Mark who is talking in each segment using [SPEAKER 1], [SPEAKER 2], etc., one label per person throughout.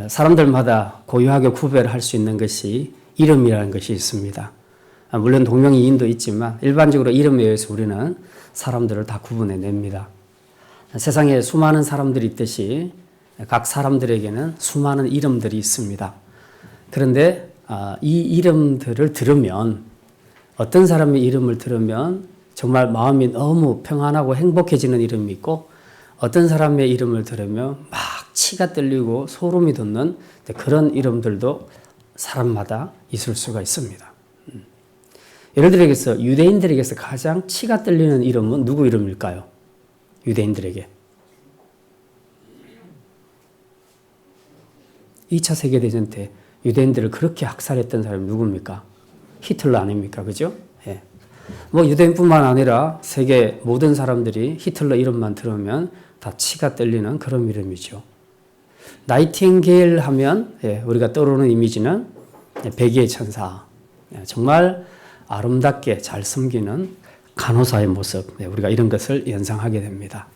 [SPEAKER 1] 사람들마다 고유하게 구별할 수 있는 것이 이름이라는 것이 있습니다. 물론 동명이인도 있지만 일반적으로 이름에 의해서 우리는 사람들을 다 구분해냅니다. 세상에 수많은 사람들이 있듯이 각 사람들에게는 수많은 이름들이 있습니다. 그런데 이 이름들을 들으면, 어떤 사람의 이름을 들으면 정말 마음이 너무 평안하고 행복해지는 이름이 있고, 어떤 사람의 이름을 들으면 막 치가 떨리고 소름이 돋는 그런 이름들도 사람마다 있을 수가 있습니다. 예를 들어서 유대인들에게서 가장 치가 떨리는 이름은 누구 이름일까요? 유대인들에게. 2차 세계대전 때 유대인들을 그렇게 학살했던 사람이 누굽니까? 히틀러 아닙니까? 그죠? 예. 유대인뿐만 아니라 세계 모든 사람들이 히틀러 이름만 들으면 다 치가 떨리는 그런 이름이죠. 나이팅게일 하면 우리가 떠오르는 이미지는 백의의 천사. 정말 아름답게 잘 섬기는 간호사의 모습. 우리가 이런 것을 연상하게 됩니다.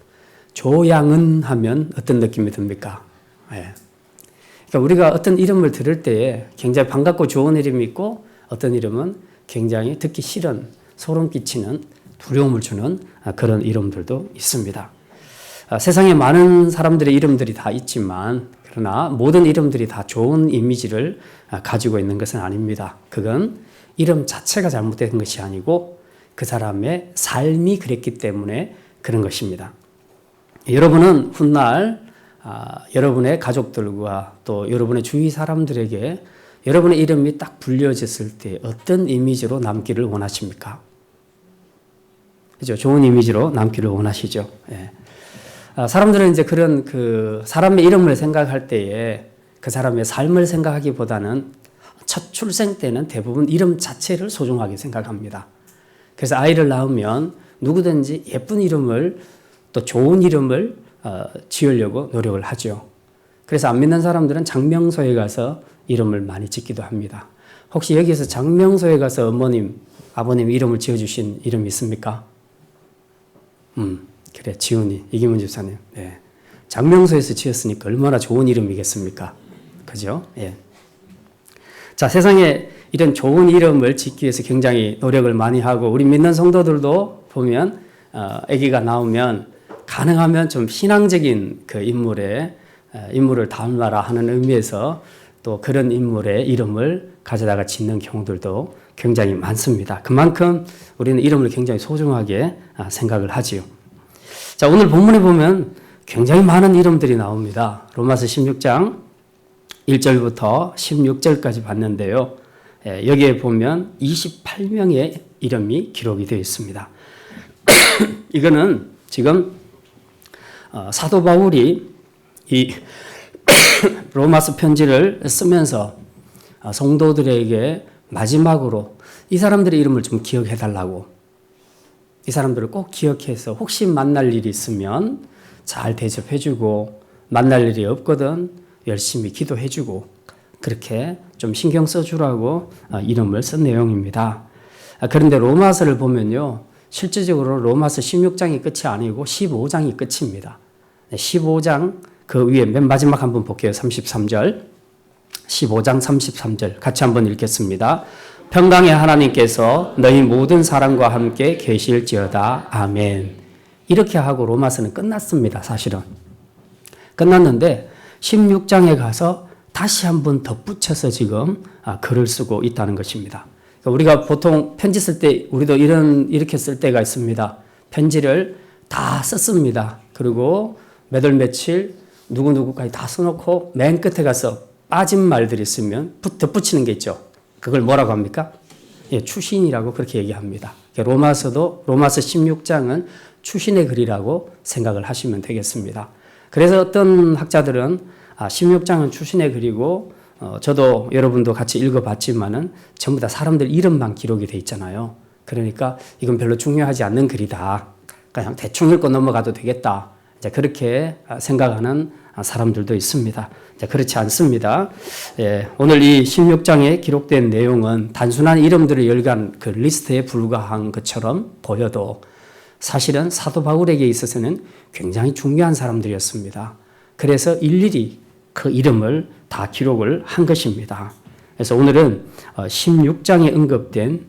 [SPEAKER 1] 조양은 하면 어떤 느낌이 듭니까? 그러니까 우리가 어떤 이름을 들을 때에 굉장히 반갑고 좋은 이름이 있고, 어떤 이름은 굉장히 듣기 싫은, 소름 끼치는, 두려움을 주는 그런 이름들도 있습니다. 세상에 많은 사람들의 이름들이 다 있지만, 그러나 모든 이름들이 다 좋은 이미지를 가지고 있는 것은 아닙니다. 그건 이름 자체가 잘못된 것이 아니고 그 사람의 삶이 그랬기 때문에 그런 것입니다. 여러분은 훗날 여러분의 가족들과 또 여러분의 주위 사람들에게 여러분의 이름이 딱 불려졌을 때 어떤 이미지로 남기를 원하십니까? 그죠? 좋은 이미지로 남기를 원하시죠. 사람들은 이제 그런 사람의 이름을 생각할 때에 그 사람의 삶을 생각하기보다는 첫 출생 때는 대부분 이름 자체를 소중하게 생각합니다. 그래서 아이를 낳으면 누구든지 예쁜 이름을, 또 좋은 이름을 지으려고 노력을 하죠. 그래서 안 믿는 사람들은 장명소에 가서 이름을 많이 짓기도 합니다. 혹시 여기서 장명소에 가서 어머님, 아버님 이름을 지어주신 이름 있습니까? 그래, 지훈이, 이기문 집사님. 네. 장명소에서 지었으니까 얼마나 좋은 이름이겠습니까? 그죠? 예. 자, 세상에 이런 좋은 이름을 짓기 위해서 굉장히 노력을 많이 하고, 우리 믿는 성도들도 보면 아기가 나오면 가능하면 좀 신앙적인 그 인물을 닮아라 하는 의미에서 또 그런 인물의 이름을 가져다가 짓는 경우들도 굉장히 많습니다. 그만큼 우리는 이름을 굉장히 소중하게 생각을 하지요. 자, 오늘 본문에 보면 굉장히 많은 이름들이 나옵니다. 로마서 16장 1절부터 16절까지 봤는데요. 여기에 보면 28명의 이름이 기록이 되어 있습니다. 이거는 지금 사도 바울이 이 로마서 편지를 쓰면서 성도들에게 마지막으로 이 사람들의 이름을 좀 기억해 달라고, 이 사람들을 꼭 기억해서 혹시 만날 일이 있으면 잘 대접해주고, 만날 일이 없거든 열심히 기도해주고, 그렇게 좀 신경 써주라고 이름을 쓴 내용입니다. 그런데 로마서를 보면요, 실질적으로 로마서 16장이 끝이 아니고 15장이 끝입니다. 15장 그 위에 맨 마지막 한번 볼게요. 33절. 15장 33절 같이 한번 읽겠습니다. 평강의 하나님께서 너희 모든 사람과 함께 계실지어다. 아멘. 이렇게 하고 로마서는 끝났습니다. 사실은. 끝났는데 16장에 가서 다시 한번 덧붙여서 지금 글을 쓰고 있다는 것입니다. 우리가 보통 편지 쓸 때 우리도 이렇게 쓸 때가 있습니다. 편지를 다 썼습니다. 그리고 몇 월 며칠 누구누구까지 다 써놓고 맨 끝에 가서 빠진 말들이 있으면 덧붙이는 게 있죠. 그걸 뭐라고 합니까? 추신이라고 그렇게 얘기합니다. 로마서 16장은 추신의 글이라고 생각을 하시면 되겠습니다. 그래서 어떤 학자들은 16장은 추신의 글이고, 저도 여러분도 같이 읽어봤지만은 전부 다 사람들 이름만 기록이 돼 있잖아요. 그러니까 이건 별로 중요하지 않는 글이다. 그냥 대충 읽고 넘어가도 되겠다. 이제 그렇게 생각하는 사람들도 있습니다. 그렇지 않습니다. 오늘 이 16장에 기록된 내용은 단순한 이름들을 열간 그 리스트에 불과한 것처럼 보여도 사실은 사도 바울에게 있어서는 굉장히 중요한 사람들이었습니다. 그래서 일일이 그 이름을 다 기록을 한 것입니다. 그래서 오늘은 16장에 언급된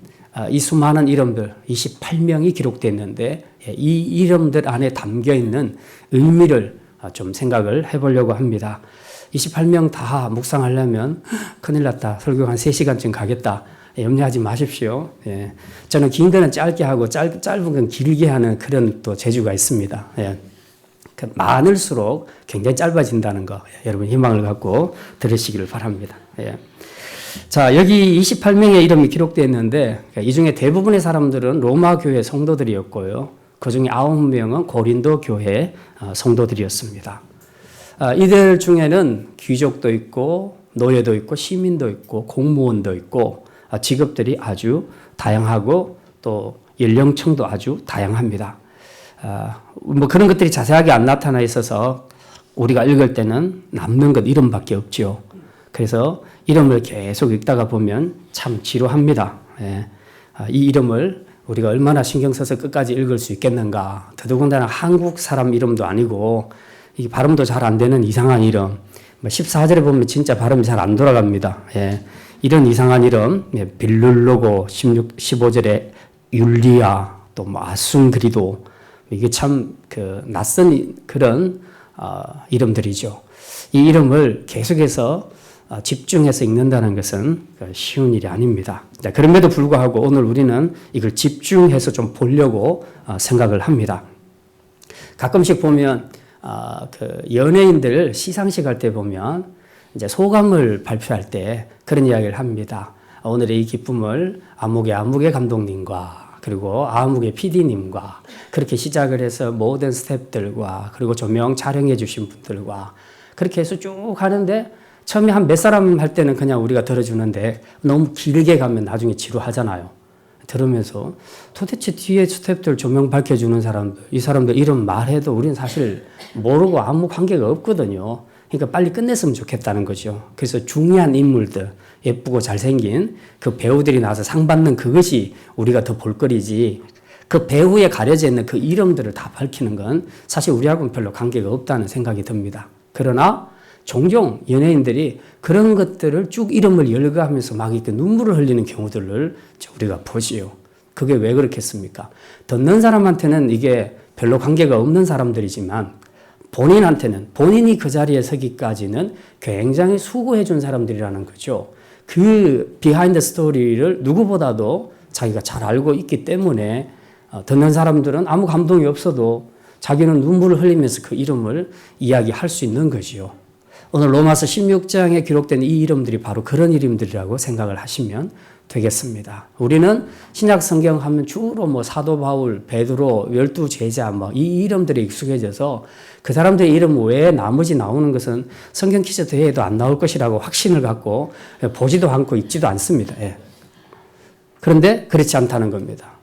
[SPEAKER 1] 이 수많은 이름들 28명이 기록됐는데 이 이름들 안에 담겨 있는 의미를 좀 생각을 해보려고 합니다. 28명 다 묵상하려면 큰일 났다. 설교 한 3시간쯤 가겠다. 염려하지 마십시오. 예. 저는 긴 거는 짧게 하고 짧은 건 길게 하는 그런 또 재주가 있습니다. 예. 많을수록 굉장히 짧아진다는 거 여러분 희망을 갖고 들으시기를 바랍니다. 예. 자, 여기 28명의 이름이 기록되어 있는데 이 중에 대부분의 사람들은 로마 교회 성도들이었고요. 그 중에 9명은 고린도 교회 성도들이었습니다. 이들 중에는 귀족도 있고 노예도 있고 시민도 있고 공무원도 있고 직업들이 아주 다양하고 또 연령층도 아주 다양합니다. 뭐 그런 것들이 자세하게 안 나타나 있어서 우리가 읽을 때는 남는 것 이름밖에 없죠. 그래서 이름을 계속 읽다가 보면 참 지루합니다. 예. 이 이름을 우리가 얼마나 신경 써서 끝까지 읽을 수 있겠는가. 더더군다나 한국 사람 이름도 아니고 이 발음도 잘 안 되는 이상한 이름. 14절에 보면 진짜 발음이 잘 안 돌아갑니다. 예. 이런 이상한 이름, 빌룰로고 15절에 율리아, 또 아순그리도 이게 참 낯선 그런 이름들이죠. 이 이름을 계속해서 집중해서 읽는다는 것은 쉬운 일이 아닙니다. 그럼에도 불구하고 오늘 우리는 이걸 집중해서 좀 보려고 생각을 합니다. 가끔씩 보면 연예인들 시상식 할 때 보면 이제 소감을 발표할 때 그런 이야기를 합니다. 오늘의 이 기쁨을 아무개 감독님과 그리고 아무개 PD님과 그렇게 시작을 해서 모든 스태프들과 그리고 조명 촬영해 주신 분들과 그렇게 해서 쭉 하는데 처음에 한 몇 사람 할 때는 그냥 우리가 들어주는데 너무 길게 가면 나중에 지루하잖아요. 들으면서 도대체 뒤에 스태프들 조명 밝혀주는 사람들, 이 사람들 이름 말해도 우리는 사실 모르고 아무 관계가 없거든요. 그러니까 빨리 끝냈으면 좋겠다는 거죠. 그래서 중요한 인물들, 예쁘고 잘생긴 그 배우들이 나와서 상 받는 그것이 우리가 더 볼거리지 그 배우에 가려져 있는 그 이름들을 다 밝히는 건 사실 우리하고는 별로 관계가 없다는 생각이 듭니다. 그러나 종종 연예인들이 그런 것들을 쭉 이름을 열거하면서 막 이렇게 눈물을 흘리는 경우들을 우리가 보지요. 그게 왜 그렇겠습니까? 듣는 사람한테는 이게 별로 관계가 없는 사람들이지만 본인한테는 본인이 그 자리에 서기까지는 굉장히 수고해 준 사람들이라는 거죠. 그 비하인드 스토리를 누구보다도 자기가 잘 알고 있기 때문에 듣는 사람들은 아무 감동이 없어도 자기는 눈물을 흘리면서 그 이름을 이야기할 수 있는 거지요. 오늘 로마서 16장에 기록된 이 이름들이 바로 그런 이름들이라고 생각을 하시면 되겠습니다. 우리는 신약 성경 하면 주로 사도 바울, 베드로, 12제자 이 이름들에 익숙해져서 그 사람들의 이름 외에 나머지 나오는 것은 성경 퀴즈 대회에도 안 나올 것이라고 확신을 갖고 보지도 않고 읽지도 않습니다. 예. 그런데 그렇지 않다는 겁니다.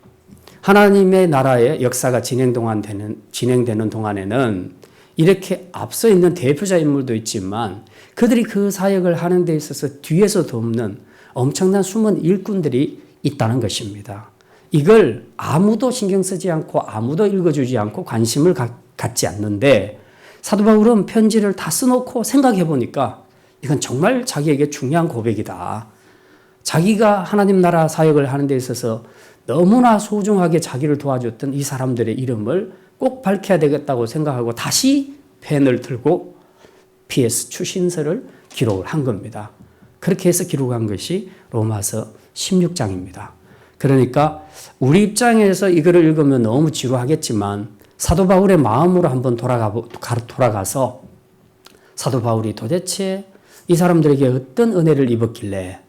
[SPEAKER 1] 하나님의 나라의 역사가 진행되는 동안에는 이렇게 앞서 있는 대표자 인물도 있지만 그들이 그 사역을 하는 데 있어서 뒤에서 돕는 엄청난 숨은 일꾼들이 있다는 것입니다. 이걸 아무도 신경 쓰지 않고 아무도 읽어주지 않고 관심을 갖지 않는데 사도 바울은 편지를 다 써놓고 생각해 보니까 이건 정말 자기에게 중요한 고백이다. 자기가 하나님 나라 사역을 하는 데 있어서 너무나 소중하게 자기를 도와줬던 이 사람들의 이름을 꼭 밝혀야 되겠다고 생각하고 다시 펜을 들고 PS 추신서를 기록을 한 겁니다. 그렇게 해서 기록한 것이 로마서 16장입니다. 그러니까 우리 입장에서 이거를 읽으면 너무 지루하겠지만 사도 바울의 마음으로 한번 돌아가서 사도 바울이 도대체 이 사람들에게 어떤 은혜를 입었길래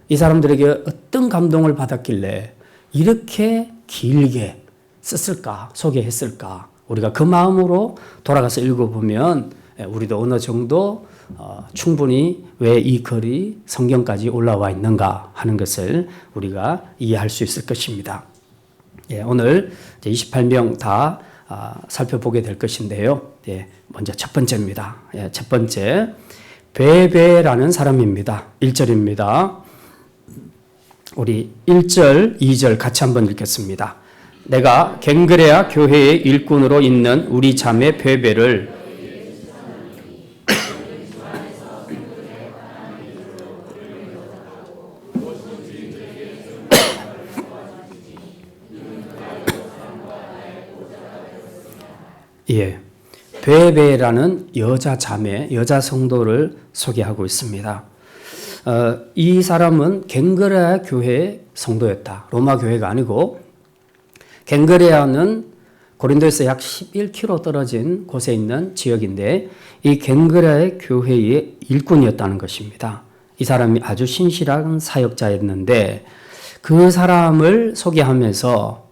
[SPEAKER 1] 이 사람들에게 어떤 감동을 받았길래 이렇게 길게 썼을까 소개했을까 우리가 그 마음으로 돌아가서 읽어보면 우리도 어느 정도 충분히 왜 이 글이 성경까지 올라와 있는가 하는 것을 우리가 이해할 수 있을 것입니다. 예, 오늘 28명 다 살펴보게 될 것인데요. 예, 먼저 첫 번째입니다. 예, 첫 번째 베베라는 사람입니다. 1절입니다. 우리 1절, 2절 같이 한번 읽겠습니다. 내가 갱그레아 교회의 일꾼으로 있는 우리 자매 베베를 예, 베베라는 여자 자매, 여자 성도를 소개하고 있습니다. 이 사람은 갱그레아 교회의 성도였다. 로마 교회가 아니고 갱그레아는 고린도에서 약 11km 떨어진 곳에 있는 지역인데 이 갱그레아의 교회의 일꾼이었다는 것입니다. 이 사람이 아주 신실한 사역자였는데 그 사람을 소개하면서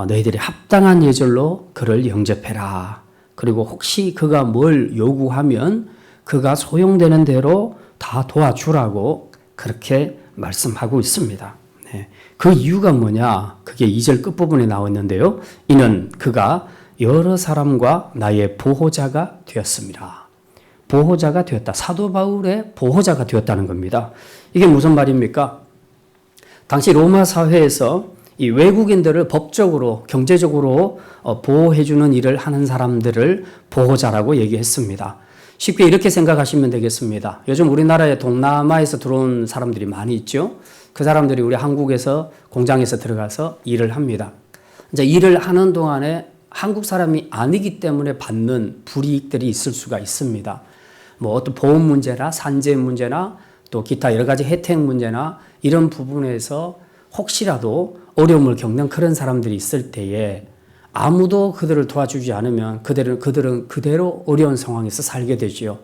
[SPEAKER 1] 너희들이 합당한 예절로 그를 영접해라. 그리고 혹시 그가 뭘 요구하면 그가 소용되는 대로 다 도와주라고 그렇게 말씀하고 있습니다. 네. 그 이유가 뭐냐? 그게 2절 끝부분에 나와 있는데요. 이는 그가 여러 사람과 나의 보호자가 되었습니다. 보호자가 되었다. 사도 바울의 보호자가 되었다는 겁니다. 이게 무슨 말입니까? 당시 로마 사회에서 이 외국인들을 법적으로, 경제적으로 보호해주는 일을 하는 사람들을 보호자라고 얘기했습니다. 쉽게 이렇게 생각하시면 되겠습니다. 요즘 우리나라에 동남아에서 들어온 사람들이 많이 있죠. 그 사람들이 우리 한국에서 공장에서 들어가서 일을 합니다. 이제 일을 하는 동안에 한국 사람이 아니기 때문에 받는 불이익들이 있을 수가 있습니다. 뭐 어떤 보험 문제나 산재 문제나 또 기타 여러 가지 혜택 문제나 이런 부분에서 혹시라도 어려움을 겪는 그런 사람들이 있을 때에 아무도 그들을 도와주지 않으면 그들은 그대로 어려운 상황에서 살게 되지요.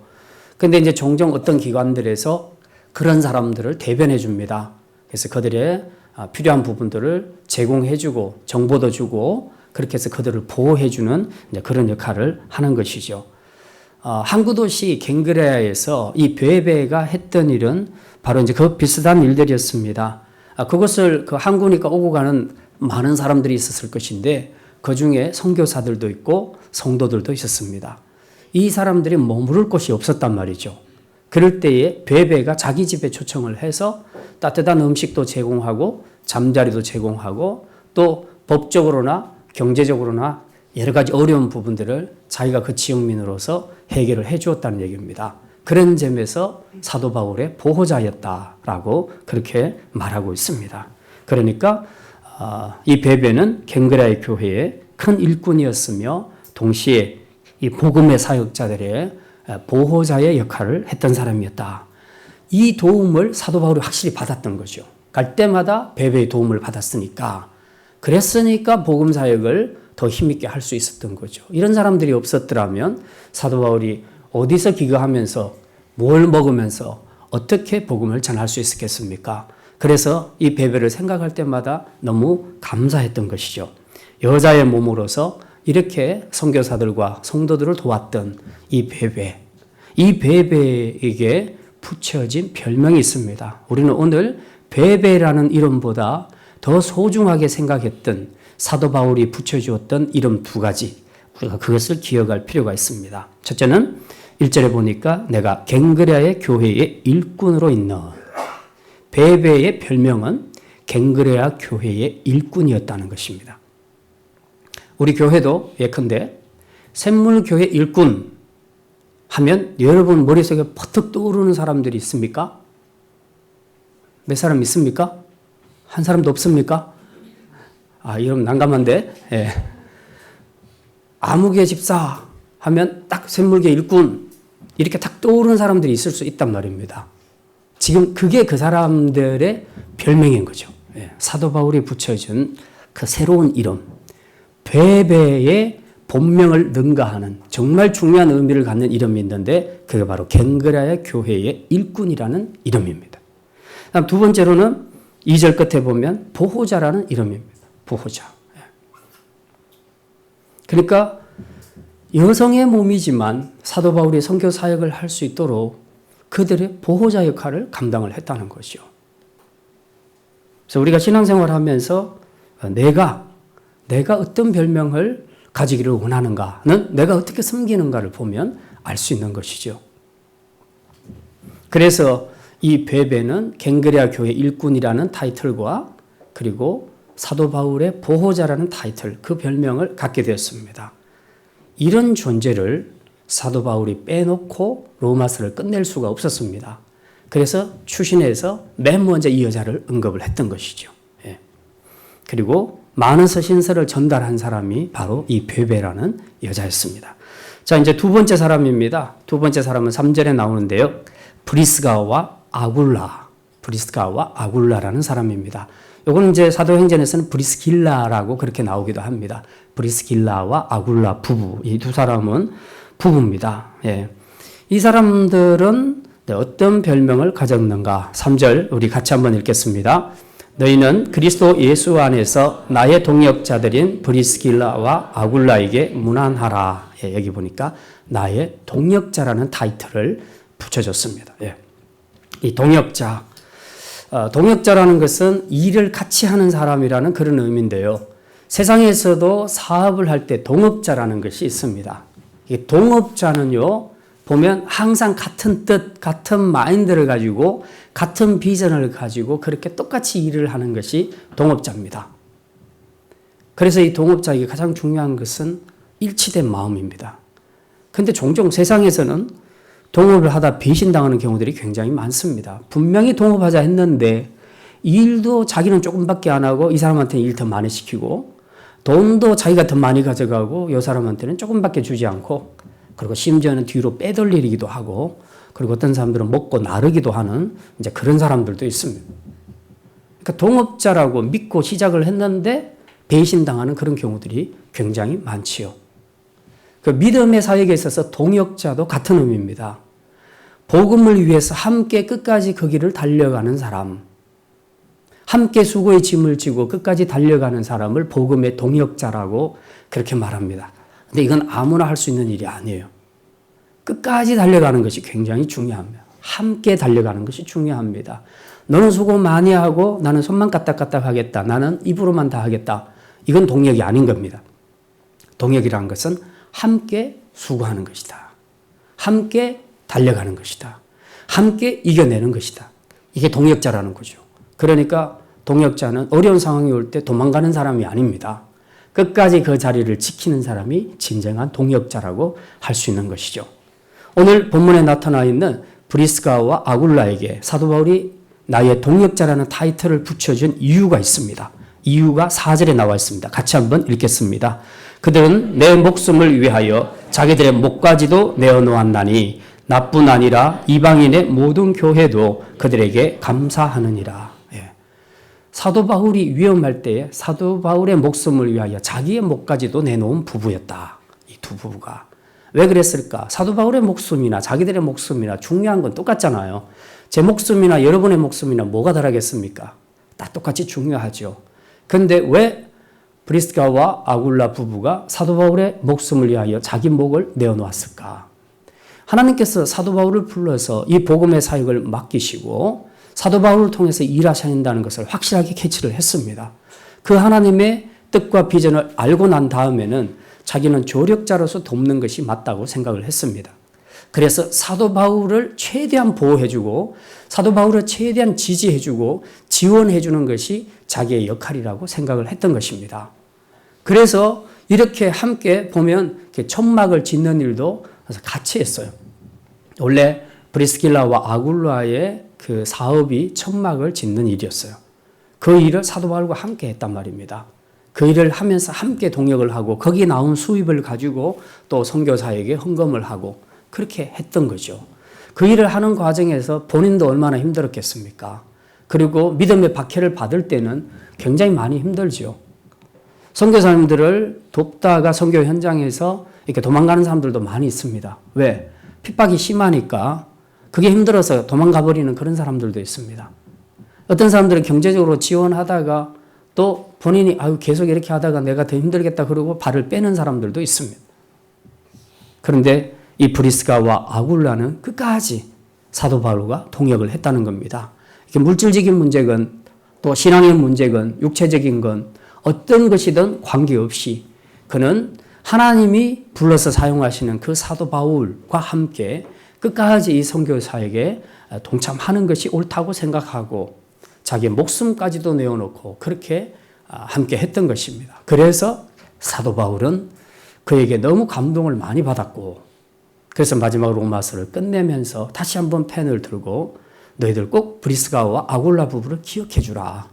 [SPEAKER 1] 근데 이제 종종 어떤 기관들에서 그런 사람들을 대변해 줍니다. 그래서 그들의 필요한 부분들을 제공해 주고 정보도 주고 그렇게 해서 그들을 보호해 주는 그런 역할을 하는 것이죠. 항구 도시 갱그레아에서 이 베베가 했던 일은 바로 이제 그 비슷한 일들이었습니다. 그것을 그 항구니까 오고 가는 많은 사람들이 있었을 것인데 그 중에 선교사들도 있고 성도들도 있었습니다. 이 사람들이 머무를 곳이 없었단 말이죠. 그럴 때에 베베가 자기 집에 초청을 해서 따뜻한 음식도 제공하고 잠자리도 제공하고 또 법적으로나 경제적으로나 여러 가지 어려운 부분들을 자기가 그 지역민으로서 해결을 해 주었다는 얘기입니다. 그런 점에서 사도 바울의 보호자였다라고 그렇게 말하고 있습니다. 그러니까 이 베베는 갱그레아 교회의 큰 일꾼이었으며 동시에 이 복음의 사역자들의 보호자의 역할을 했던 사람이었다. 이 도움을 사도 바울이 확실히 받았던 거죠. 갈 때마다 베베의 도움을 받았으니까 그랬으니까 복음 사역을 더 힘있게 할 수 있었던 거죠. 이런 사람들이 없었더라면 사도 바울이 어디서 기거하면서 뭘 먹으면서 어떻게 복음을 전할 수 있었겠습니까? 그래서 이 베베를 생각할 때마다 너무 감사했던 것이죠. 여자의 몸으로서 이렇게 선교사들과 성도들을 도왔던 이 베베, 이 베베에게 붙여진 별명이 있습니다. 우리는 오늘 베베라는 이름보다 더 소중하게 생각했던 사도 바울이 붙여주었던 이름 두 가지, 우리가 그것을 기억할 필요가 있습니다. 첫째는 1절에 보니까 내가 갱그레아의 교회의 일꾼으로 있는, 베베의 별명은 갱그레아 교회의 일꾼이었다는 것입니다. 우리 교회도 예컨대 샘물교회 일꾼 하면 여러분 머릿속에 퍼뜩 떠오르는 사람들이 있습니까? 몇 사람 있습니까? 한 사람도 없습니까? 이러면 난감한데. 예. 아무개 집사 하면 딱 샘물교 일꾼 이렇게 딱 떠오르는 사람들이 있을 수 있단 말입니다. 지금 그게 그 사람들의 별명인 거죠. 예. 사도 바울이 붙여준 그 새로운 이름, 베베의 본명을 능가하는 정말 중요한 의미를 갖는 이름이 있는데 그게 바로 갱그레아 교회의 일꾼이라는 이름입니다. 다음 두 번째로는 2절 끝에 보면 보호자라는 이름입니다. 보호자. 그러니까 여성의 몸이지만 사도 바울이 선교 사역을 할 수 있도록 그들의 보호자 역할을 감당을 했다는 것이죠. 그래서 우리가 신앙생활을 하면서 내가 어떤 별명을 가지기를 원하는가는 내가 어떻게 섬기는가를 보면 알 수 있는 것이죠. 그래서 이 베베는 갱그레아 교회 일꾼이라는 타이틀과 그리고 사도 바울의 보호자라는 타이틀, 그 별명을 갖게 되었습니다. 이런 존재를 사도 바울이 빼놓고 로마서를 끝낼 수가 없었습니다. 그래서 추신해서 맨 먼저 이 여자를 언급을 했던 것이죠. 예. 그리고 많은 서신서를 전달한 사람이 바로 이 베베라는 여자였습니다. 자, 이제 두 번째 사람입니다. 두 번째 사람은 3절에 나오는데요. 브리스가와 아굴라라는 사람입니다. 요거는 이제 사도행전에서는 브리스길라라고 그렇게 나오기도 합니다. 브리스길라와 아굴라 부부, 이 두 사람은 부부입니다. 예. 이 사람들은 어떤 별명을 가졌는가? 3절 우리 같이 한번 읽겠습니다. 너희는 그리스도 예수 안에서 나의 동역자들인 브리스길라와 아굴라에게 문안하라. 예, 여기 보니까 나의 동역자라는 타이틀을 붙여줬습니다. 예. 이 동역자라는 것은 일을 같이 하는 사람이라는 그런 의미인데요. 세상에서도 사업을 할 때 동업자라는 것이 있습니다. 이 동업자는요, 보면 항상 같은 뜻, 같은 마인드를 가지고 같은 비전을 가지고 그렇게 똑같이 일을 하는 것이 동업자입니다. 그래서 이 동업자에게 가장 중요한 것은 일치된 마음입니다. 그런데 종종 세상에서는 동업을 하다 배신당하는 경우들이 굉장히 많습니다. 분명히 동업하자 했는데 일도 자기는 조금밖에 안 하고 이 사람한테는 일 더 많이 시키고 돈도 자기가 더 많이 가져가고 이 사람한테는 조금밖에 주지 않고 그리고 심지어는 뒤로 빼돌리기도 하고 그리고 어떤 사람들은 먹고 나르기도 하는 이제 그런 사람들도 있습니다. 그러니까 동업자라고 믿고 시작을 했는데 배신당하는 그런 경우들이 굉장히 많지요. 그 믿음의 사역에 있어서 동역자도 같은 의미입니다. 복음을 위해서 함께 끝까지 그 길을 달려가는 사람, 함께 수고의 짐을 지고 끝까지 달려가는 사람을 복음의 동역자라고 그렇게 말합니다. 근데 이건 아무나 할 수 있는 일이 아니에요. 끝까지 달려가는 것이 굉장히 중요합니다. 함께 달려가는 것이 중요합니다. 너는 수고 많이 하고 나는 손만 까딱까딱 하겠다. 나는 입으로만 다 하겠다. 이건 동역이 아닌 겁니다. 동역이라는 것은 함께 수고하는 것이다. 함께 달려가는 것이다. 함께 이겨내는 것이다. 이게 동역자라는 거죠. 그러니까 동역자는 어려운 상황이 올 때 도망가는 사람이 아닙니다. 끝까지 그 자리를 지키는 사람이 진정한 동역자라고 할 수 있는 것이죠. 오늘 본문에 나타나 있는 브리스가와 아굴라에게 사도 바울이 나의 동역자라는 타이틀을 붙여준 이유가 있습니다. 이유가 4절에 나와 있습니다. 같이 한번 읽겠습니다. 그들은 내 목숨을 위하여 자기들의 목까지도 내어놓았나니 나뿐 아니라 이방인의 모든 교회도 그들에게 감사하느니라. 예. 사도 바울이 위험할 때에 사도 바울의 목숨을 위하여 자기의 목까지도 내놓은 부부였다. 이 두 부부가. 왜 그랬을까? 사도 바울의 목숨이나 자기들의 목숨이나 중요한 건 똑같잖아요. 제 목숨이나 여러분의 목숨이나 뭐가 다르겠습니까? 다 똑같이 중요하죠. 그런데 왜 브리스가와 아굴라 부부가 사도 바울의 목숨을 위하여 자기 목을 내어놓았을까? 하나님께서 사도 바울을 불러서 이 복음의 사역을 맡기시고 사도 바울을 통해서 일하신다는 것을 확실하게 캐치를 했습니다. 그 하나님의 뜻과 비전을 알고 난 다음에는 자기는 조력자로서 돕는 것이 맞다고 생각을 했습니다. 그래서 사도 바울을 최대한 보호해주고 사도 바울을 최대한 지지해주고 지원해주는 것이 자기의 역할이라고 생각을 했던 것입니다. 그래서 이렇게 함께 보면 천막을 짓는 일도 같이 했어요. 원래 브리스길라와 아굴라의 그 사업이 천막을 짓는 일이었어요. 그 일을 사도 바울과 함께 했단 말입니다. 그 일을 하면서 함께 동역을 하고 거기 나온 수입을 가지고 또 선교사에게 헌금을 하고 그렇게 했던 거죠. 그 일을 하는 과정에서 본인도 얼마나 힘들었겠습니까? 그리고 믿음의 박해를 받을 때는 굉장히 많이 힘들죠. 선교사님들을 돕다가 선교 현장에서 이렇게 도망가는 사람들도 많이 있습니다. 왜? 핍박이 심하니까 그게 힘들어서 도망가 버리는 그런 사람들도 있습니다. 어떤 사람들은 경제적으로 지원하다가 또 본인이 계속 이렇게 하다가 내가 더 힘들겠다 그러고 발을 빼는 사람들도 있습니다. 그런데 이 브리스가와 아굴라는 끝까지 사도 바울과 동역을 했다는 겁니다. 이렇게 물질적인 문제건 또 신앙의 문제건 육체적인 건 어떤 것이든 관계없이 그는 하나님이 불러서 사용하시는 그 사도 바울과 함께 끝까지 이 선교사에게 동참하는 것이 옳다고 생각하고 자기의 목숨까지도 내어놓고 그렇게 함께 했던 것입니다. 그래서 사도 바울은 그에게 너무 감동을 많이 받았고 그래서 마지막 로마서를 끝내면서 다시 한번 펜을 들고 너희들 꼭 브리스가와 아굴라 부부를 기억해 주라.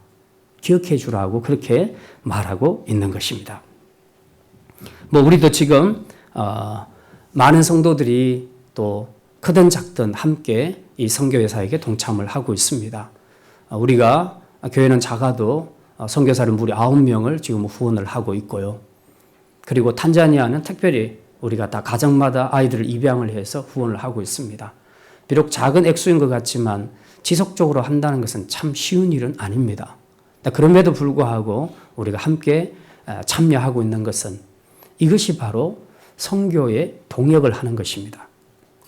[SPEAKER 1] 기억해 주라고 그렇게 말하고 있는 것입니다. 우리도 지금 많은 성도들이 또 크든 작든 함께 이 선교회 사역에 동참을 하고 있습니다. 우리가 교회는 작아도 선교사를 무려 9명을 지금 후원을 하고 있고요. 그리고 탄자니아는 특별히 우리가 다 가정마다 아이들을 입양을 해서 후원을 하고 있습니다. 비록 작은 액수인 것 같지만 지속적으로 한다는 것은 참 쉬운 일은 아닙니다. 그럼에도 불구하고 우리가 함께 참여하고 있는 것은 이것이 바로 선교의 동역을 하는 것입니다.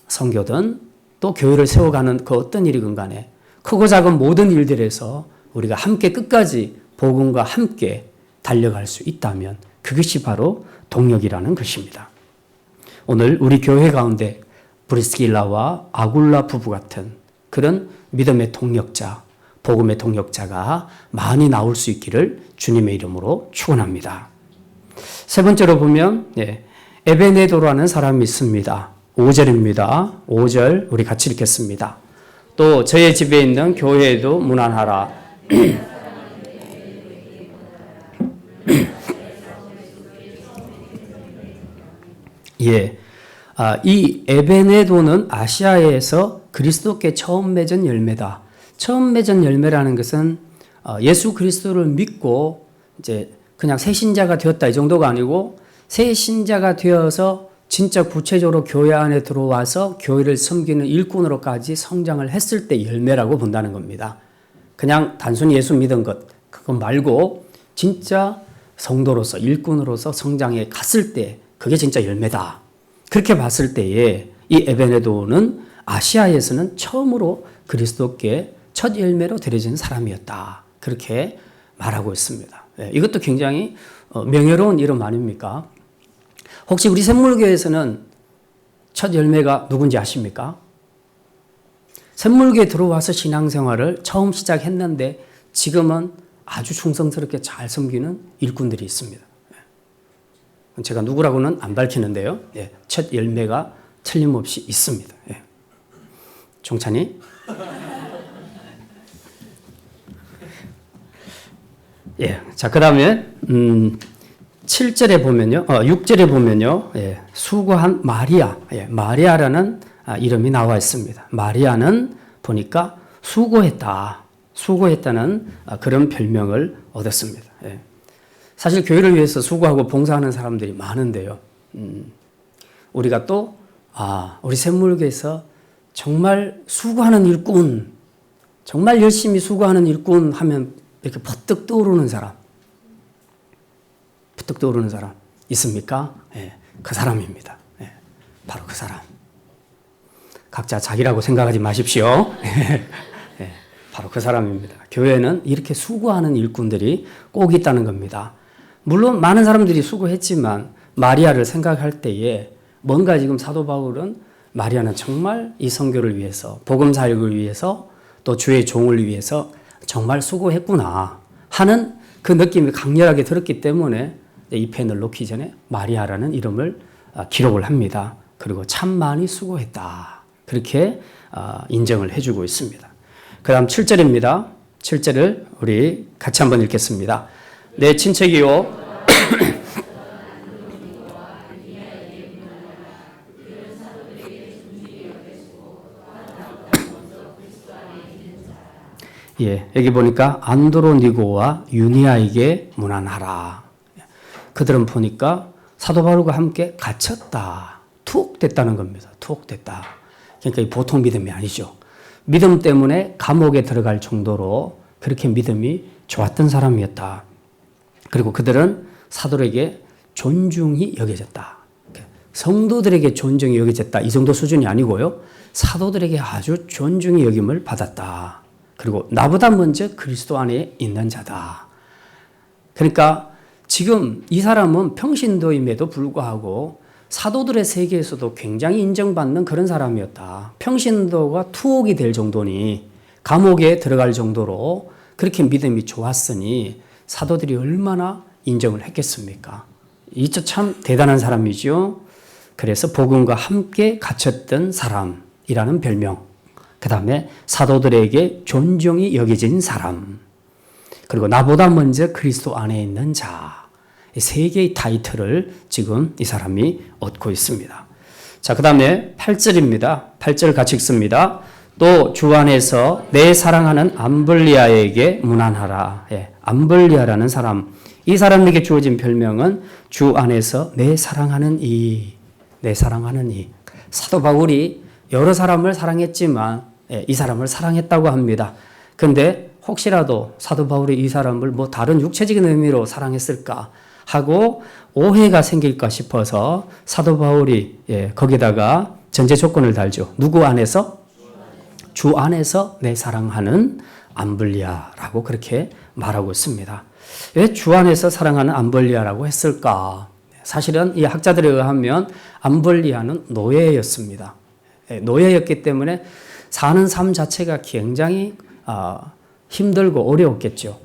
[SPEAKER 1] 선교든 또 교회를 세워가는 그 어떤 일이건 간에 크고 작은 모든 일들에서 우리가 함께 끝까지 복음과 함께 달려갈 수 있다면 그것이 바로 동역이라는 것입니다. 오늘 우리 교회 가운데 브리스길라와 아굴라 부부 같은 그런 믿음의 동역자, 복음의 동역자가 많이 나올 수 있기를 주님의 이름으로 축원합니다. 세 번째로 보면 에베네도라는 사람이 있습니다. 5절입니다. 5절 우리 같이 읽겠습니다. 또 저의 집에 있는 교회에도 문안하라. 이 에베네도는 아시아에서 그리스도께 처음 맺은 열매다. 처음 맺은 열매라는 것은 예수 그리스도를 믿고 이제 그냥 새 신자가 되었다 이 정도가 아니고 새 신자가 되어서 진짜 구체적으로 교회 안에 들어와서 교회를 섬기는 일꾼으로까지 성장을 했을 때 열매라고 본다는 겁니다. 그냥 단순히 예수 믿은 것 그거 말고 진짜 성도로서 일꾼으로서 성장해 갔을 때 그게 진짜 열매다. 그렇게 봤을 때에 이 에베네도는 아시아에서는 처음으로 그리스도께 첫 열매로 드려진 사람이었다. 그렇게 말하고 있습니다. 이것도 굉장히 명예로운 이름 아닙니까? 혹시 우리 샘물교회에서는 첫 열매가 누군지 아십니까? 샘물교에 들어와서 신앙생활을 처음 시작했는데 지금은 아주 충성스럽게 잘 섬기는 일꾼들이 있습니다. 제가 누구라고는 안 밝히는데요. 첫 열매가 틀림없이 있습니다. 종찬이? 자, 그 다음에 7절에 보면요, 6절에 보면요, 수고한 마리아, 마리아라는 이름이 나와 있습니다. 마리아는 보니까 수고했다는 그런 별명을 얻었습니다. 사실 교회를 위해서 수고하고 봉사하는 사람들이 많은데요. 우리가 또 우리 샘물교에서 정말 수고하는 일꾼, 정말 열심히 수고하는 일꾼 하면 이렇게 버뜩 떠오르는 사람 있습니까? 그 사람입니다. 바로 그 사람. 각자 자기라고 생각하지 마십시오. 바로 그 사람입니다. 교회는 이렇게 수고하는 일꾼들이 꼭 있다는 겁니다. 물론 많은 사람들이 수고했지만 마리아를 생각할 때에 뭔가 지금 사도 바울은 마리아는 정말 이 선교를 위해서 복음 사역을 위해서 또 주의 종을 위해서 정말 수고했구나 하는 그 느낌이 강렬하게 들었기 때문에 이 펜을 놓기 전에 마리아라는 이름을 기록을 합니다. 그리고 참 많이 수고했다. 그렇게 인정을 해주고 있습니다. 그 다음 7절입니다. 7절을 우리 같이 한번 읽겠습니다. 내 친척이요. 여기 보니까 안드로니고와 유니아에게 문안하라. 그들은 보니까 사도 바울과 함께 갇혔다. 툭 됐다는 겁니다. 툭 됐다. 그러니까 보통 믿음이 아니죠. 믿음 때문에 감옥에 들어갈 정도로 그렇게 믿음이 좋았던 사람이었다. 그리고 그들은 사도에게 존중이 여겨졌다. 성도들에게 존중이 여겨졌다. 이 정도 수준이 아니고요. 사도들에게 아주 존중이 여김을 받았다. 그리고 나보다 먼저 그리스도 안에 있는 자다. 그러니까 지금 이 사람은 평신도임에도 불구하고 사도들의 세계에서도 굉장히 인정받는 그런 사람이었다. 평신도가 투옥이 될 정도니 감옥에 들어갈 정도로 그렇게 믿음이 좋았으니 사도들이 얼마나 인정을 했겠습니까? 이저 참 대단한 사람이죠. 그래서 복음과 함께 갇혔던 사람이라는 별명. 그 다음에 사도들에게 존중이 여겨진 사람. 그리고 나보다 먼저 그리스도 안에 있는 자. 이 세 개의 타이틀을 지금 이 사람이 얻고 있습니다. 자, 그 다음에 8절입니다. 8절 같이 읽습니다. 또 주 안에서 내 사랑하는 암블리아에게 문안하라. 예, 암블리아라는 사람. 이 사람에게 주어진 별명은 주 안에서 내 사랑하는 이. 사도 바울이 여러 사람을 사랑했지만 이 사람을 사랑했다고 합니다. 근데 혹시라도 사도 바울이 이 사람을 뭐 다른 육체적인 의미로 사랑했을까 하고 오해가 생길까 싶어서 사도 바울이 거기다가 전제 조건을 달죠. 누구 안에서? 주 안에서 내 사랑하는 암블리아라고 그렇게 말하고 있습니다. 왜 주 안에서 사랑하는 암블리아라고 했을까? 사실은 이 학자들에 의하면 암블리아는 노예였습니다. 노예였기 때문에 사는 삶 자체가 굉장히 힘들고 어려웠겠죠.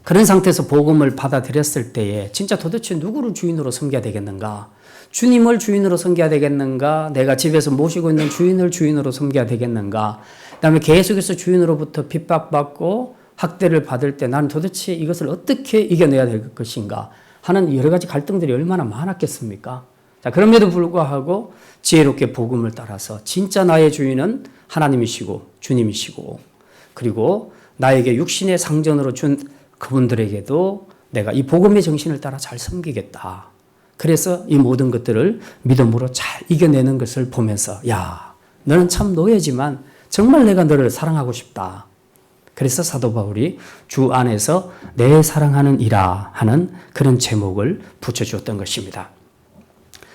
[SPEAKER 1] 그런 상태에서 복음을 받아들였을 때에 진짜 도대체 누구를 주인으로 섬겨야 되겠는가? 주님을 주인으로 섬겨야 되겠는가? 내가 집에서 모시고 있는 주인을 주인으로 섬겨야 되겠는가? 그다음에 계속해서 주인으로부터 핍박받고 학대를 받을 때 나는 도대체 이것을 어떻게 이겨내야 될 것인가? 하는 여러 가지 갈등들이 얼마나 많았겠습니까? 자, 그럼에도 불구하고 지혜롭게 복음을 따라서 진짜 나의 주인은 하나님이시고 주님이시고 그리고 나에게 육신의 상전으로 준 그분들에게도 내가 이 복음의 정신을 따라 잘 섬기겠다. 그래서 이 모든 것들을 믿음으로 잘 이겨내는 것을 보면서 야, 너는 참 노예지만 정말 내가 너를 사랑하고 싶다. 그래서 사도 바울이 주 안에서 내 사랑하는 이라 하는 그런 제목을 붙여주었던 것입니다.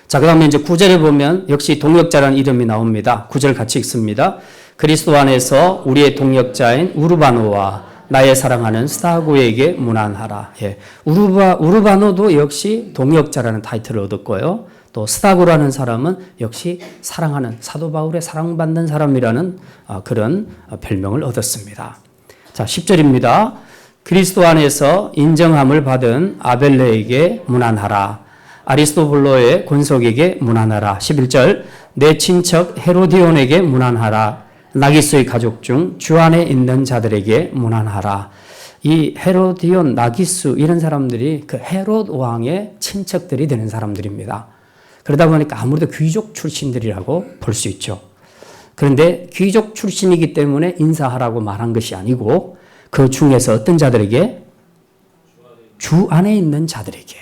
[SPEAKER 1] 자, 그 다음에 이제 9절에 보면 역시 동역자라는 이름이 나옵니다. 9절 같이 읽습니다. 그리스도 안에서 우리의 동역자인 우르바노와 나의 사랑하는 스타고에게 문안하라. 예. 우르바노도 역시 동역자라는 타이틀을 얻었고요. 또 스타고라는 사람은 역시 사랑하는 사도 바울의 사랑받는 사람이라는 그런 별명을 얻었습니다. 자, 10절입니다. 그리스도 안에서 인정함을 받은 아벨레에게 문안하라. 아리스토블로의 권속에게 문안하라. 11절 내 친척 헤로디온에게 문안하라. 나기스의 가족 중 주 안에 있는 자들에게 문안하라. 이 헤로디온, 나기스 이런 사람들이 그 헤롯 왕의 친척들이 되는 사람들입니다. 그러다 보니까 아무래도 귀족 출신들이라고 볼 수 있죠. 그런데 귀족 출신이기 때문에 인사하라고 말한 것이 아니고 그 중에서 어떤 자들에게? 주 안에 있는 자들에게.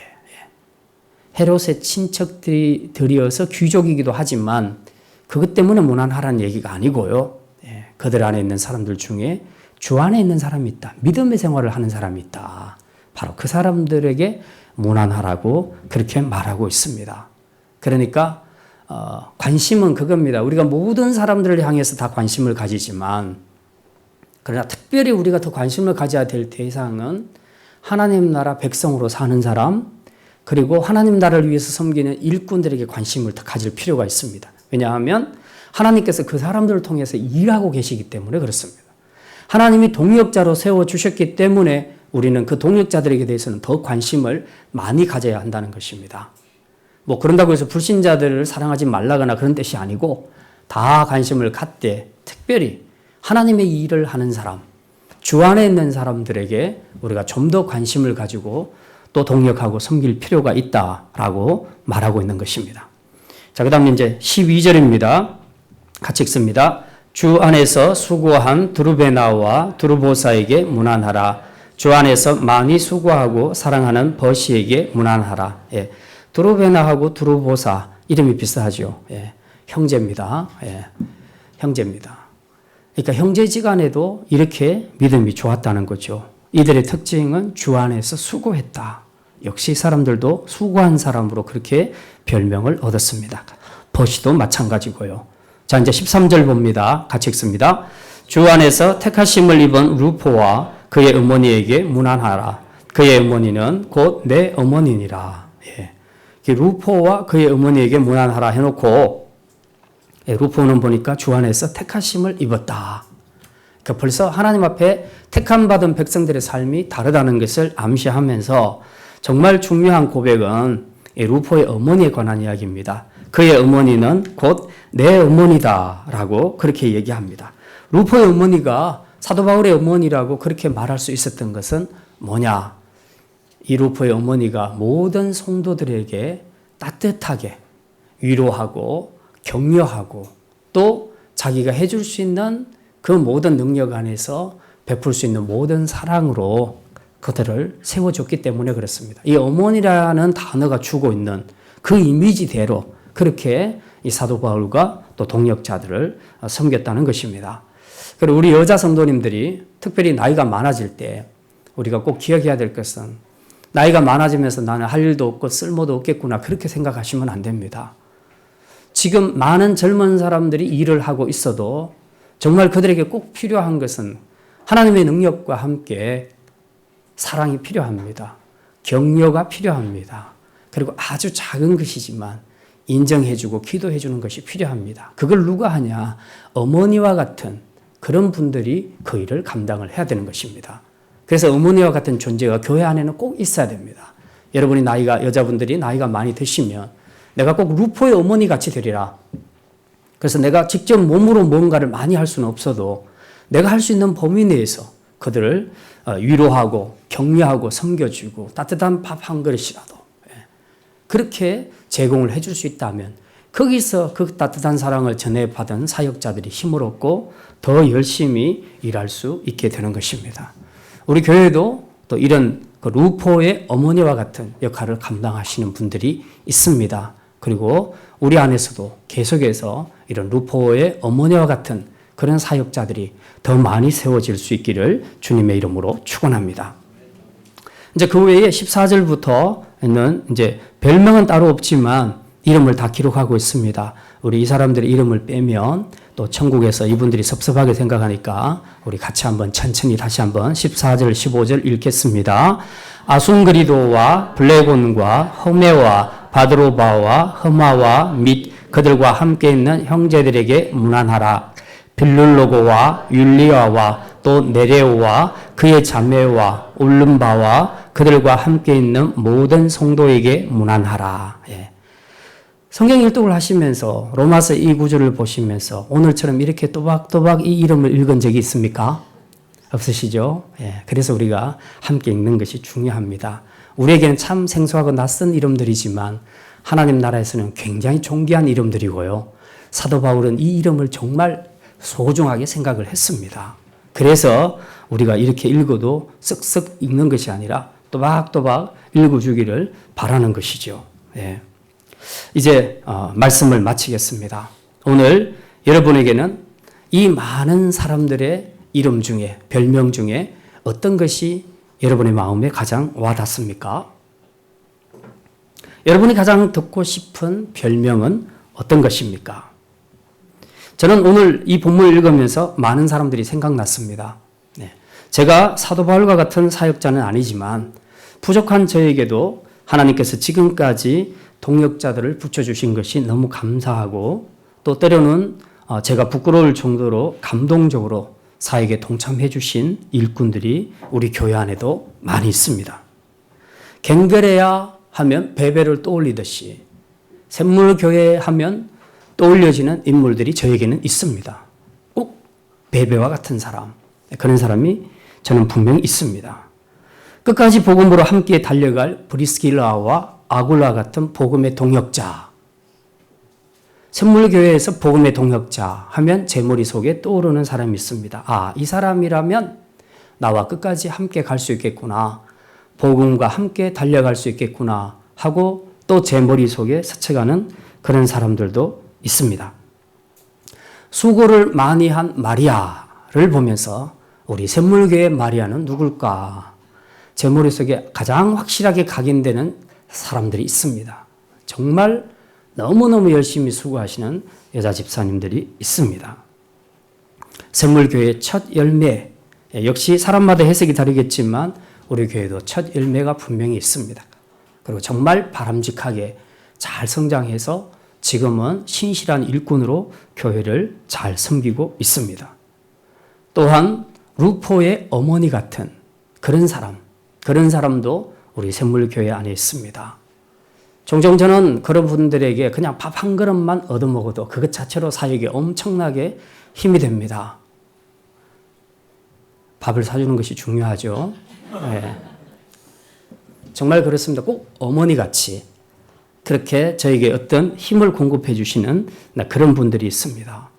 [SPEAKER 1] 헤롯의 친척들이어서 귀족이기도 하지만 그것 때문에 문안하라는 얘기가 아니고요. 그들 안에 있는 사람들 중에 주 안에 있는 사람이 있다. 믿음의 생활을 하는 사람이 있다. 바로 그 사람들에게 문안하라고 그렇게 말하고 있습니다. 그러니까 관심은 그겁니다. 우리가 모든 사람들을 향해서 다 관심을 가지지만 그러나 특별히 우리가 더 관심을 가져야 될 대상은 하나님 나라 백성으로 사는 사람 그리고 하나님 나라를 위해서 섬기는 일꾼들에게 관심을 더 가질 필요가 있습니다. 왜냐하면 하나님께서 그 사람들을 통해서 일하고 계시기 때문에 그렇습니다. 하나님이 동역자로 세워주셨기 때문에 우리는 그 동역자들에게 대해서는 더 관심을 많이 가져야 한다는 것입니다. 뭐 그런다고 해서 불신자들을 사랑하지 말라거나 그런 뜻이 아니고 다 관심을 갖되 특별히 하나님의 일을 하는 사람, 주 안에 있는 사람들에게 우리가 좀 더 관심을 가지고 또 동역하고 섬길 필요가 있다라고 말하고 있는 것입니다. 자, 그 다음에 이제 12절입니다. 같이 읽습니다. 주 안에서 수고한 두루베나와 두루보사에게 문안하라. 주 안에서 많이 수고하고 사랑하는 버시에게 문안하라. 예. 두루베나하고 두루보사 이름이 비슷하죠. 예. 형제입니다. 예. 형제입니다. 그러니까 형제지간에도 이렇게 믿음이 좋았다는 거죠. 이들의 특징은 주 안에서 수고했다. 역시 사람들도 수고한 사람으로 그렇게 별명을 얻었습니다. 버시도 마찬가지고요. 자, 이제 13절 봅니다. 같이 읽습니다. 주 안에서 택하심을 입은 루포와 그의 어머니에게 문안하라. 그의 어머니는 곧 내 어머니니라. 예. 루포와 그의 어머니에게 문안하라 해놓고 루포는 보니까 주 안에서 택하심을 입었다. 그러니까 벌써 하나님 앞에 택함받은 백성들의 삶이 다르다는 것을 암시하면서 정말 중요한 고백은 루포의 어머니에 관한 이야기입니다. 그의 어머니는 곧 내 어머니다 라고 그렇게 얘기합니다. 루포의 어머니가 사도 바울의 어머니라고 그렇게 말할 수 있었던 것은 뭐냐? 이 루포의 어머니가 모든 성도들에게 따뜻하게 위로하고 격려하고 또 자기가 해줄 수 있는 그 모든 능력 안에서 베풀 수 있는 모든 사랑으로 그들을 세워줬기 때문에 그렇습니다. 이 어머니라는 단어가 주고 있는 그 이미지대로 그렇게 이 사도 바울과 또 동역자들을 섬겼다는 것입니다. 그리고 우리 여자 성도님들이 특별히 나이가 많아질 때 우리가 꼭 기억해야 될 것은 나이가 많아지면서 나는 할 일도 없고 쓸모도 없겠구나 그렇게 생각하시면 안 됩니다. 지금 많은 젊은 사람들이 일을 하고 있어도 정말 그들에게 꼭 필요한 것은 하나님의 능력과 함께 사랑이 필요합니다. 격려가 필요합니다. 그리고 아주 작은 것이지만 인정해주고 기도해주는 것이 필요합니다. 그걸 누가 하냐? 어머니와 같은 그런 분들이 그 일을 감당을 해야 되는 것입니다. 그래서 어머니와 같은 존재가 교회 안에는 꼭 있어야 됩니다. 여러분이 여자분들이 나이가 많이 드시면 내가 꼭 루포의 어머니 같이 되리라. 그래서 내가 직접 몸으로 뭔가를 많이 할 수는 없어도 내가 할 수 있는 범위 내에서 그들을 위로하고 격려하고 섬겨주고 따뜻한 밥 한 그릇이라도 그렇게 제공을 해줄 수 있다면 거기서 그 따뜻한 사랑을 전해받은 사역자들이 힘을 얻고 더 열심히 일할 수 있게 되는 것입니다. 우리 교회도 또 이런 그 루포의 어머니와 같은 역할을 감당하시는 분들이 있습니다. 그리고 우리 안에서도 계속해서 이런 루포의 어머니와 같은 그런 사역자들이 더 많이 세워질 수 있기를 주님의 이름으로 축원합니다. 이제 그 외에 14절부터는 이제 별명은 따로 없지만 이름을 다 기록하고 있습니다. 우리 이 사람들의 이름을 빼면 또 천국에서 이분들이 섭섭하게 생각하니까 우리 같이 한번 천천히 다시 한번 14절, 15절 읽겠습니다. 아순그리도와 블레곤과 허메와 바드로바와 허마와 및 그들과 함께 있는 형제들에게 문안하라. 빌룰로고와 율리아와 또 네레오와 그의 자매와 올름바와 그들과 함께 있는 모든 성도에게 문안하라. 예. 성경 일독을 하시면서 로마서 이 구절을 보시면서 오늘처럼 이렇게 또박또박 이 이름을 읽은 적이 있습니까? 없으시죠? 예. 그래서 우리가 함께 읽는 것이 중요합니다. 우리에게는 참 생소하고 낯선 이름들이지만 하나님 나라에서는 굉장히 존귀한 이름들이고요. 사도 바울은 이 이름을 정말 소중하게 생각을 했습니다. 그래서 우리가 이렇게 읽어도 쓱쓱 읽는 것이 아니라 또박또박 읽어주기를 바라는 것이죠. 예. 이제 말씀을 마치겠습니다. 오늘 여러분에게는 이 많은 사람들의 이름 중에 별명 중에 어떤 것이 여러분의 마음에 가장 와닿습니까? 여러분이 가장 듣고 싶은 별명은 어떤 것입니까? 저는 오늘 이 본문을 읽으면서 많은 사람들이 생각났습니다. 네. 제가 사도 바울과 같은 사역자는 아니지만 부족한 저에게도 하나님께서 지금까지 동역자들을 붙여주신 것이 너무 감사하고 또 때로는 제가 부끄러울 정도로 감동적으로 사역에 동참해 주신 일꾼들이 우리 교회 안에도 많이 있습니다. 갱그레야 하면 베베를 떠올리듯이 샘물교회 하면 떠올려지는 인물들이 저에게는 있습니다. 꼭 베베와 같은 사람, 그런 사람이 저는 분명히 있습니다. 끝까지 복음으로 함께 달려갈 브리스길라와 아굴라 같은 복음의 동역자, 샘물교회에서 복음의 동역자 하면 제 머릿속에 떠오르는 사람이 있습니다. 아, 이 사람이라면 나와 끝까지 함께 갈 수 있겠구나, 복음과 함께 달려갈 수 있겠구나 하고 또 제 머릿속에 스쳐가는 그런 사람들도 있습니다. 수고를 많이 한 마리아를 보면서 우리 샘물교회 마리아는 누굴까? 제 머릿속에 가장 확실하게 각인되는 사람들이 있습니다. 정말 너무너무 열심히 수고하시는 여자 집사님들이 있습니다. 샘물교회의 첫 열매, 역시 사람마다 해석이 다르겠지만 우리 교회도 첫 열매가 분명히 있습니다. 그리고 정말 바람직하게 잘 성장해서 지금은 신실한 일꾼으로 교회를 잘 섬기고 있습니다. 또한 루포의 어머니 같은 그런 사람도 우리 샘물교회 안에 있습니다. 종종 저는 그런 분들에게 그냥 밥 한 그릇만 얻어먹어도 그것 자체로 사역에 엄청나게 힘이 됩니다. 밥을 사주는 것이 중요하죠. 예. 정말 그렇습니다. 꼭 어머니 같이 그렇게 저에게 어떤 힘을 공급해 주시는 그런 분들이 있습니다.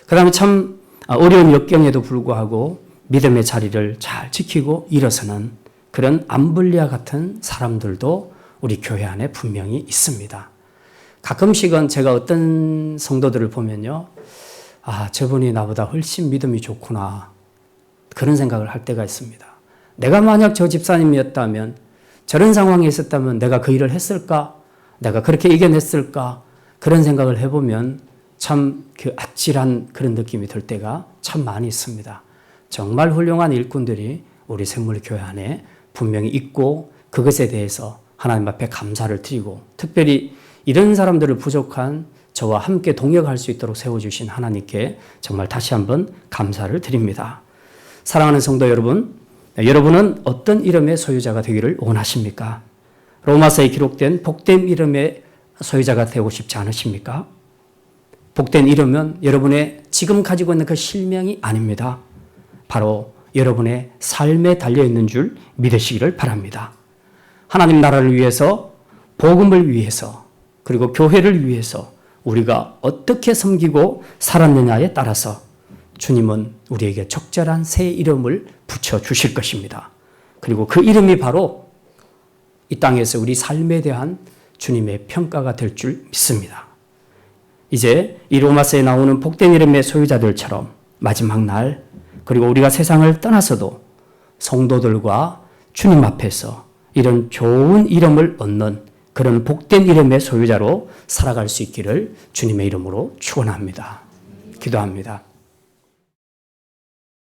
[SPEAKER 1] 그 다음에 참 어려운 역경에도 불구하고 믿음의 자리를 잘 지키고 일어서는 그런 암블리아 같은 사람들도 우리 교회 안에 분명히 있습니다. 가끔씩은 제가 어떤 성도들을 보면요. 저분이 나보다 훨씬 믿음이 좋구나. 그런 생각을 할 때가 있습니다. 내가 만약 저 집사님이었다면 저런 상황에 있었다면 내가 그 일을 했을까? 내가 그렇게 이겨냈을까? 그런 생각을 해보면 참 그 아찔한 그런 느낌이 들 때가 참 많이 있습니다. 정말 훌륭한 일꾼들이 우리 샘물교회 안에 분명히 있고 그것에 대해서 하나님 앞에 감사를 드리고 특별히 이런 사람들을 부족한 저와 함께 동역할 수 있도록 세워주신 하나님께 정말 다시 한번 감사를 드립니다. 사랑하는 성도 여러분, 여러분은 어떤 이름의 소유자가 되기를 원하십니까? 로마서에 기록된 복된 이름의 소유자가 되고 싶지 않으십니까? 복된 이름은 여러분의 지금 가지고 있는 그 실명이 아닙니다. 바로 여러분의 삶에 달려있는 줄 믿으시기를 바랍니다. 하나님 나라를 위해서, 복음을 위해서, 그리고 교회를 위해서 우리가 어떻게 섬기고 살았느냐에 따라서 주님은 우리에게 적절한 새 이름을 붙여주실 것입니다. 그리고 그 이름이 바로 이 땅에서 우리 삶에 대한 주님의 평가가 될 줄 믿습니다. 이제 이 로마서에 나오는 복된 이름의 소유자들처럼 마지막 날 그리고 우리가 세상을 떠나서도 성도들과 주님 앞에서 이런 좋은 이름을 얻는 그런 복된 이름의 소유자로 살아갈 수 있기를 주님의 이름으로 축원합니다. 기도합니다.